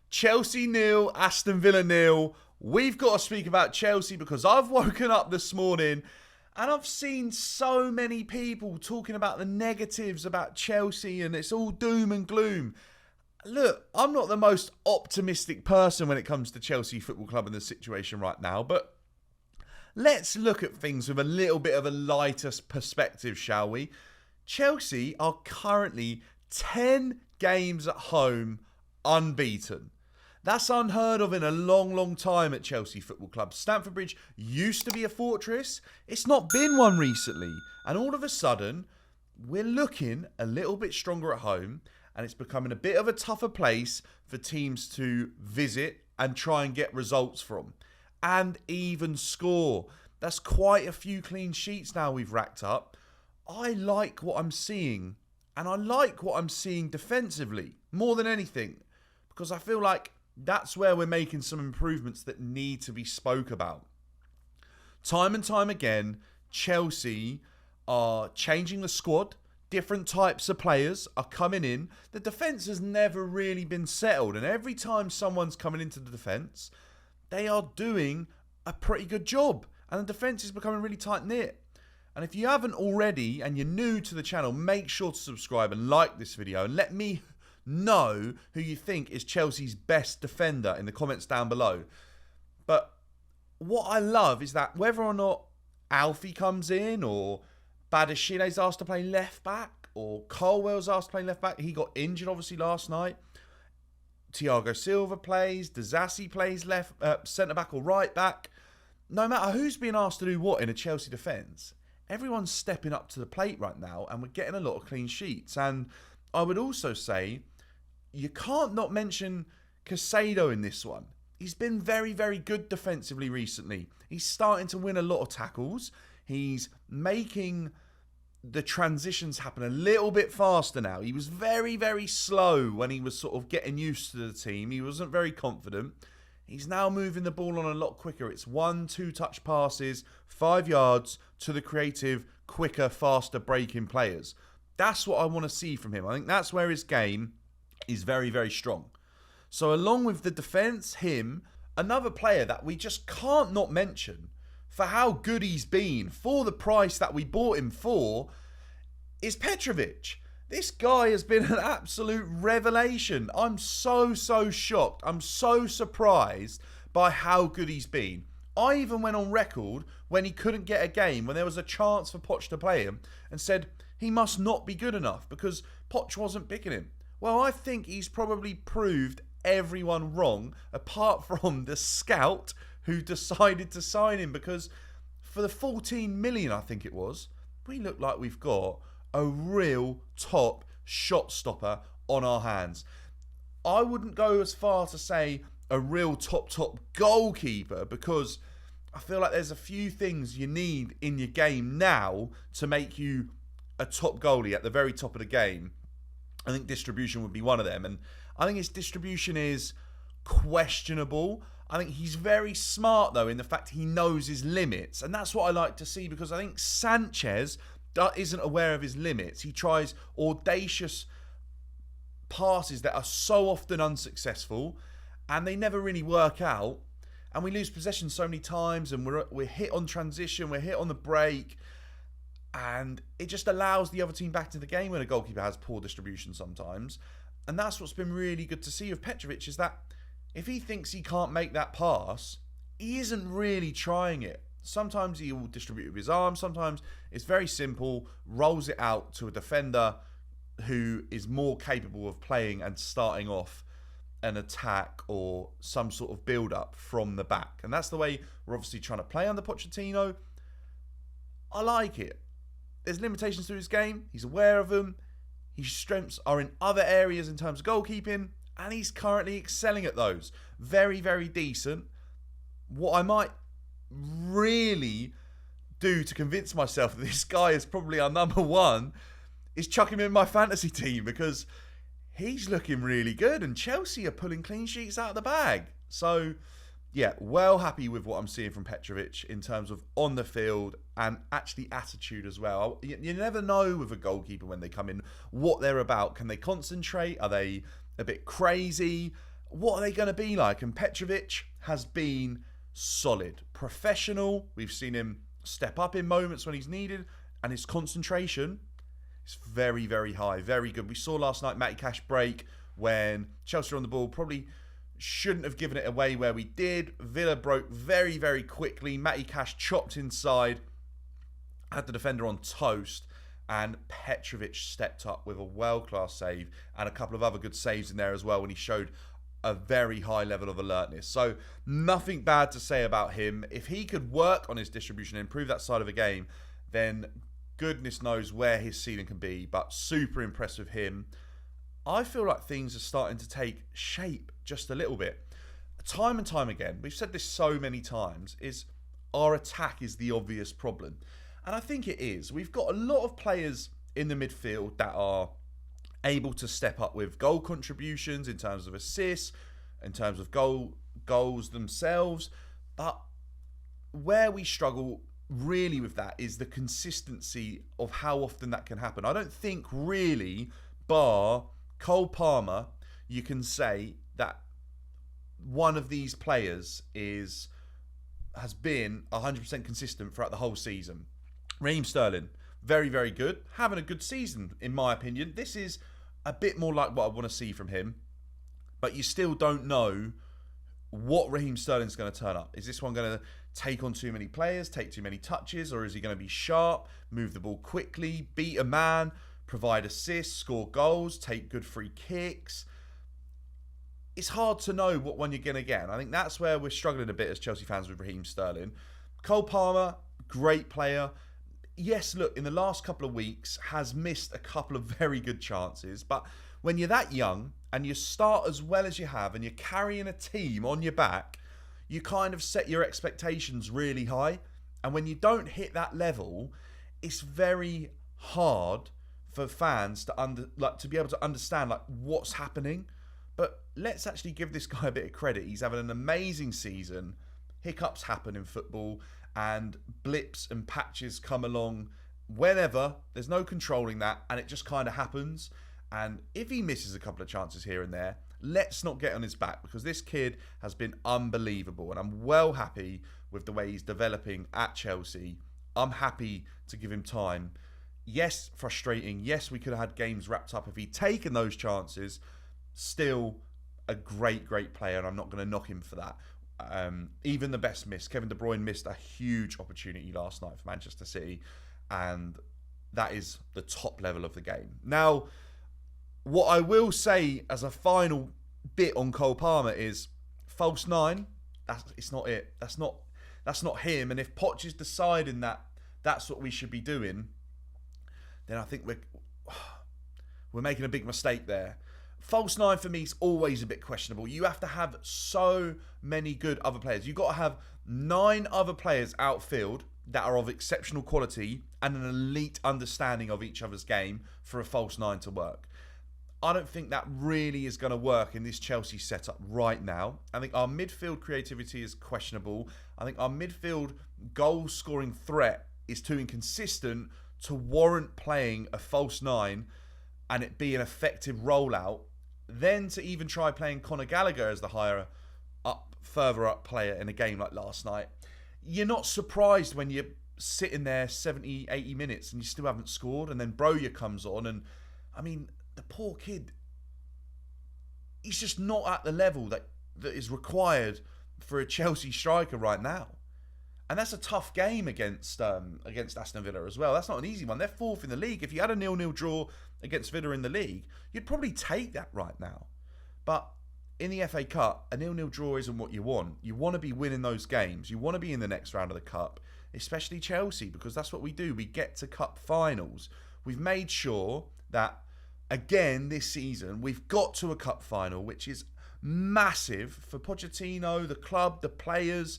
Chelsea 0, Aston Villa 0. We've got to speak about Chelsea because I've woken up this morning and I've seen so many people talking about the negatives about Chelsea and it's all doom and gloom. Look, I'm not the most optimistic person when it comes to Chelsea Football Club and the situation right now, but let's look at things with a little bit of a lighter perspective, shall we? Chelsea are currently 10 games at home unbeaten. That's unheard of in a long, long time at Chelsea Football Club. Stamford Bridge used to be a fortress. It's not been one recently. And all of a sudden, we're looking a little bit stronger at home and it's becoming a bit of a tougher place for teams to visit and try and get results from. And even score. That's quite a few clean sheets now we've racked up. I like what I'm seeing. And I like what I'm seeing defensively more than anything. Because I feel like that's where we're making some improvements that need to be spoke about. Time and time again, Chelsea are changing the squad. Different types of players are coming in. The defence has never really been settled. And every time someone's coming into the defence, they are doing a pretty good job. And the defence is becoming really tight-knit. And if you haven't already and you're new to the channel, make sure to subscribe and like this video. And let me know who you think is Chelsea's best defender in the comments down below. But what I love is that whether or not Alfie comes in or Badashine's asked to play left back or Colwell's asked to play left back. He got injured obviously last night. Thiago Silva plays. Disasi plays left centre back or right back. No matter who's being asked to do what in a Chelsea defence, everyone's stepping up to the plate right now and we're getting a lot of clean sheets. And I would also say you can't not mention Caicedo in this one. He's been very, very good defensively recently. He's starting to win a lot of tackles. He's making the transitions happen a little bit faster now. He was very, very slow when he was sort of getting used to the team. He wasn't very confident. He's now moving the ball on a lot quicker. It's 1-2 touch passes, 5 yards to the creative, quicker, faster breaking players. That's what I want to see from him. I think that's where his game is very, very strong. So along with the defence, another player that we just can't not mention for how good he's been for the price that we bought him for is Petrovic. This guy has been an absolute revelation. I'm so shocked. I'm so surprised by how good he's been. I even went on record when he couldn't get a game, when there was a chance for Poch to play him, and said he must not be good enough because Poch wasn't picking him. Well, I think he's probably proved everyone wrong, apart from the scout who decided to sign him, because for the 14 million, I think it was, we look like we've got a real top shot stopper on our hands. I wouldn't go as far to say a real top goalkeeper, because I feel like there's a few things you need in your game now to make you a top goalie at the very top of the game. I think distribution would be one of them, and I think his distribution is questionable. I think he's very smart though in the fact he knows his limits, and that's what I like to see, because I think Sanchez isn't aware of his limits. He tries audacious passes that are so often unsuccessful and they never really work out, and we lose possession so many times, and we're hit on transition, we're hit on the break, and it just allows the other team back to the game when a goalkeeper has poor distribution sometimes. And that's what's been really good to see with Petrovic, is that if he thinks he can't make that pass, he isn't really trying it. Sometimes he will distribute with his arm, sometimes it's very simple, rolls it out to a defender who is more capable of playing and starting off an attack or some sort of build-up from the back. And that's the way we're obviously trying to play under Pochettino. I like it. There's limitations to his game. He's aware of them. His strengths are in other areas in terms of goalkeeping, and he's currently excelling at those. Very, very decent. What I might really do to convince myself that this guy is probably our number one is chuck him in my fantasy team, because he's looking really good and Chelsea are pulling clean sheets out of the bag. So yeah, well happy with what I'm seeing from Petrovic in terms of on the field and actually attitude as well. You never know with a goalkeeper when they come in what they're about. Can they concentrate? Are they a bit crazy? what are they going to be like? And Petrovic has been solid, professional. We've seen him step up in moments when he's needed, and his concentration is very, very high, very good. We saw last night Matty Cash break when Chelsea were on the ball, probably shouldn't have given it away where we did. Villa broke very, very quickly. Matty Cash chopped inside, had the defender on toast, and Petrovic stepped up with a world-class save and a couple of other good saves in there as well when he showed a very high level of alertness. So nothing bad to say about him. If he could work on his distribution and improve that side of the game, then goodness knows where his ceiling can be. But super impressed with him. I feel like things are starting to take shape just a little bit. Time and time again, we've said this so many times, is our attack is the obvious problem. And I think it is. We've got a lot of players in the midfield that are able to step up with goal contributions in terms of assists, in terms of goals themselves. But where we struggle really with that is the consistency of how often that can happen. I don't think really, bar Cole Palmer, you can say that one of these players has been 100% consistent throughout the whole season. Raheem Sterling, very, very good. Having a good season, in my opinion. This is a bit more like what I want to see from him. But you still don't know what Raheem Sterling's going to turn up. Is this one going to take on too many players, take too many touches, or is he going to be sharp, move the ball quickly, beat a man, provide assists, score goals, take good free kicks? It's hard to know what one you're going to get. And I think that's where we're struggling a bit as Chelsea fans with Raheem Sterling. Cole Palmer, great player. Yes, look, in the last couple of weeks has missed a couple of very good chances. But when you're that young and you start as well as you have and you're carrying a team on your back, you kind of set your expectations really high. And when you don't hit that level, it's very hard for fans to be able to understand what's happening. But let's actually give this guy a bit of credit. He's having an amazing season. Hiccups happen in football, and blips and patches come along whenever. There's no controlling that, and it just kind of happens. And if he misses a couple of chances here and there, let's not get on his back, because this kid has been unbelievable, and I'm well happy with the way he's developing at Chelsea. I'm happy to give him time. Yes, frustrating. Yes, we could have had games wrapped up if he'd taken those chances. Still a great, great player, and I'm not going to knock him for that. Even the best miss. Kevin De Bruyne missed a huge opportunity last night for Manchester City, and that is the top level of the game. Now, what I will say as a final bit on Cole Palmer is false nine. It's not it. That's not him. And if Poch is deciding that that's what we should be doing, then I think we're making a big mistake there. False nine for me is always a bit questionable. You have to have so many good other players. You've got to have 9 other players outfield that are of exceptional quality and an elite understanding of each other's game for a false nine to work. I don't think that really is going to work in this Chelsea setup right now. I think our midfield creativity is questionable. I think our midfield goal-scoring threat is too inconsistent to warrant playing a false nine and it be an effective rollout. Then to even try playing Conor Gallagher as the further up player in a game like last night. You're not surprised when you're sitting there 70, 80 minutes and you still haven't scored, and then Broja comes on, and I mean, the poor kid, he's just not at the level that is required for a Chelsea striker right now. And that's a tough game against Aston Villa as well. That's not an easy one. They're 4th in the league. If you had a 0-0 draw against Villa in the league, you'd probably take that right now. But in the FA Cup, a 0-0 draw isn't what you want. You want to be winning those games. You want to be in the next round of the Cup, especially Chelsea, because that's what we do. We get to Cup finals. We've made sure that, again, this season, we've got to a Cup final, which is massive for Pochettino, the club, the players,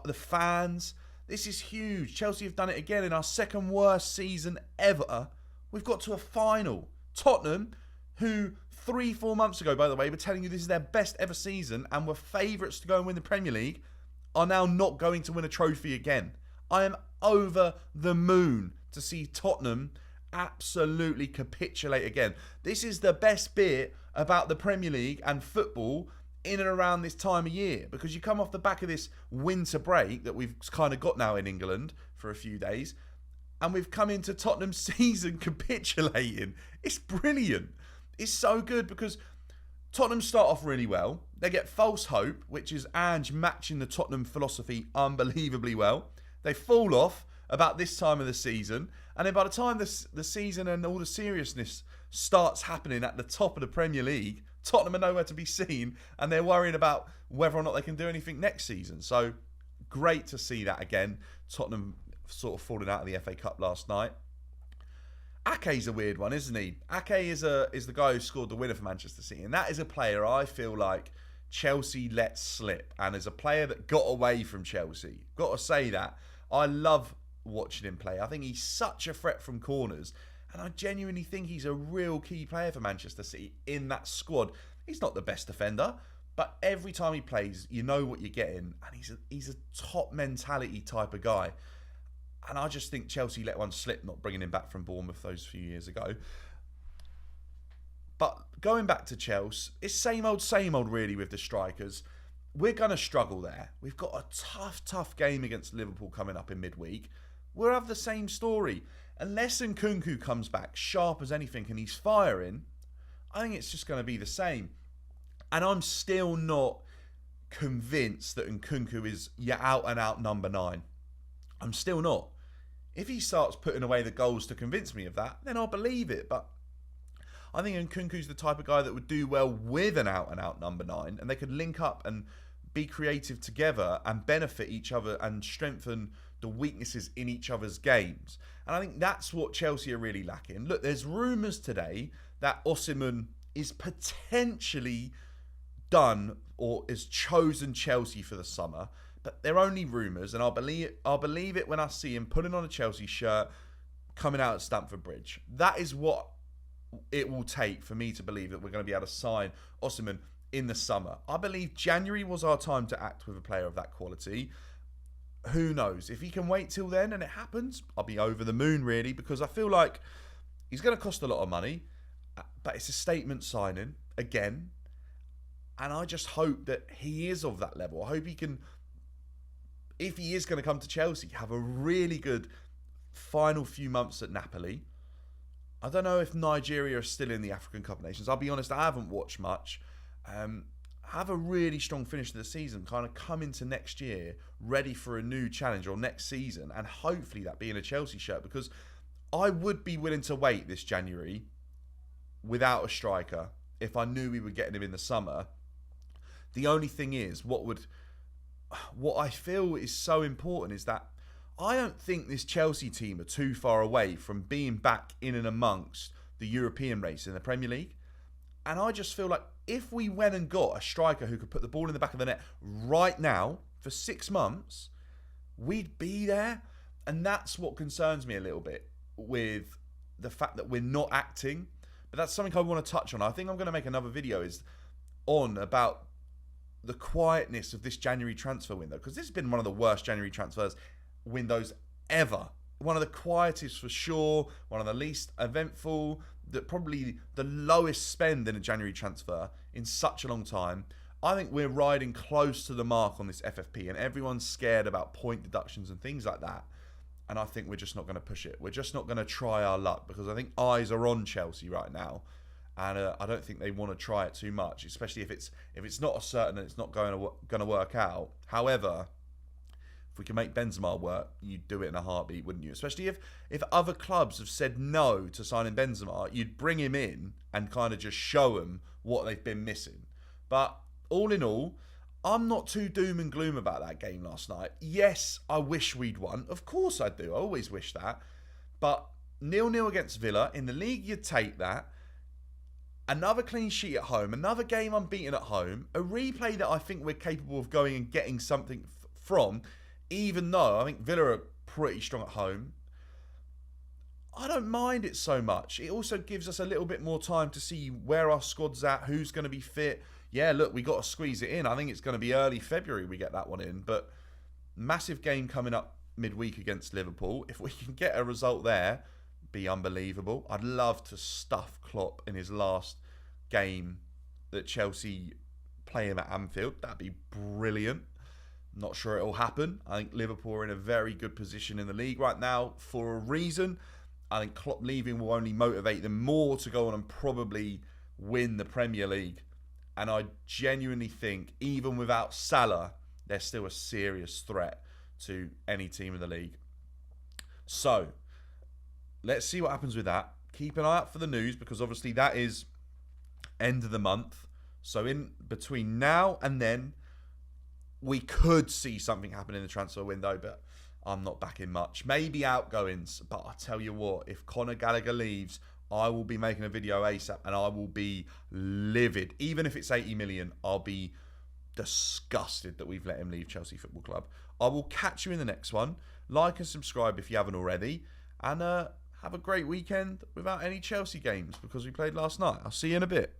the fans. This is huge. Chelsea have done it again in our second worst season ever. We've got to a final. Tottenham, who 3-4 months ago, by the way, were telling you this is their best ever season and were favourites to go and win the Premier League, are now not going to win a trophy again. I am over the moon to see Tottenham absolutely capitulate again. This is the best bit about the Premier League and football in and around this time of year, because you come off the back of this winter break that we've kind of got now in England for a few days, and we've come into Tottenham's season capitulating. It's brilliant. It's so good because Tottenham start off really well. They get false hope, which is Ange matching the Tottenham philosophy unbelievably well. They fall off about this time of the season, and then by the time the season and all the seriousness starts happening at the top of the Premier League, Tottenham are nowhere to be seen, and they're worrying about whether or not they can do anything next season. So great to see that again. Tottenham sort of falling out of the FA Cup last night. Ake's a weird one, isn't he? Ake is the guy who scored the winner for Manchester City, and that is a player I feel like Chelsea let slip, and as a player that got away from Chelsea. Got to say that. I love watching him play. I think he's such a threat from corners, and I genuinely think he's a real key player for Manchester City in that squad. He's not the best defender, but every time he plays, you know what you're getting, and he's a top mentality type of guy. And I just think Chelsea let one slip, not bringing him back from Bournemouth those few years ago. But going back to Chelsea, it's same old really with the strikers. We're going to struggle there. We've got a tough game against Liverpool coming up in midweek. We'll have the same story. Unless Nkunku comes back sharp as anything and he's firing, I think it's just going to be the same. And I'm still not convinced that Nkunku is your out-and-out number 9. I'm still not. If he starts putting away the goals to convince me of that, then I'll believe it. But I think Nkunku's the type of guy that would do well with an out-and-out number 9, and they could link up and be creative together and benefit each other and strengthen the weaknesses in each other's games. And I think that's what Chelsea are really lacking. Look, there's rumours today that Osimhen is potentially done or has chosen Chelsea for the summer, but they're only rumours, and I'll believe it when I see him putting on a Chelsea shirt coming out at Stamford Bridge. That is what it will take for me to believe that we're going to be able to sign Osimhen in the summer. I believe January was our time to act with a player of that quality. Who knows? If he can wait till then and it happens, I'll be over the moon, really, because I feel like he's going to cost a lot of money, but it's a statement signing, again, and I just hope that he is of that level. I hope he can, if he is going to come to Chelsea, have a really good final few months at Napoli. I don't know if Nigeria are still in the African Cup of Nations. I'll be honest, I haven't watched much. Have a really strong finish to the season, kind of come into next year ready for a new challenge, or next season, and hopefully that be in a Chelsea shirt, because I would be willing to wait this January without a striker if I knew we were getting him in the summer. The only thing is, what I feel is so important is that I don't think this Chelsea team are too far away from being back in and amongst the European race in the Premier League. And I just feel like if we went and got a striker who could put the ball in the back of the net right now for 6 months, we'd be there. And that's what concerns me a little bit with the fact that we're not acting. But that's something I want to touch on. I think I'm going to make another video about the quietness of this January transfer window, because this has been one of the worst January transfers windows ever. One of the quietest for sure, one of the least eventful, probably the lowest spend in a January transfer in such a long time. I think we're riding close to the mark on this FFP, and everyone's scared about point deductions and things like that. And I think we're just not going to push it. We're just not going to try our luck, because I think eyes are on Chelsea right now, and I don't think they want to try it too much, especially if it's not a certain and it's not going to work out. However, if we can make Benzema work, you'd do it in a heartbeat, wouldn't you? Especially if other clubs have said no to signing Benzema, you'd bring him in and kind of just show them what they've been missing. But all in all, I'm not too doom and gloom about that game last night. Yes, I wish we'd won. Of course I do. I always wish that. But 0-0 against Villa. In the league, you'd take that. Another clean sheet at home. Another game unbeaten at home. A replay that I think we're capable of going and getting something from, even though I think Villa are pretty strong at home. I don't mind it so much. It also gives us a little bit more time to see where our squad's at, who's going to be fit. Yeah, look, we got to squeeze it in. I think it's going to be early February we get that one in. But massive game coming up midweek against Liverpool. If we can get a result there, be unbelievable. I'd love to stuff Klopp in his last game that Chelsea play him at Anfield. That'd be brilliant. Not sure it'll happen. I think Liverpool are in a very good position in the league right now for a reason. I think Klopp leaving will only motivate them more to go on and probably win the Premier League. And I genuinely think, even without Salah, they're still a serious threat to any team in the league. So, let's see what happens with that. Keep an eye out for the news, because obviously that is end of the month. So in between now and then, we could see something happen in the transfer window, but I'm not backing much. Maybe outgoings, but I tell you what, if Conor Gallagher leaves, I will be making a video ASAP and I will be livid. Even if it's 80 million, I'll be disgusted that we've let him leave Chelsea Football Club. I will catch you in the next one. Like and subscribe if you haven't already. And have a great weekend without any Chelsea games, because we played last night. I'll see you in a bit.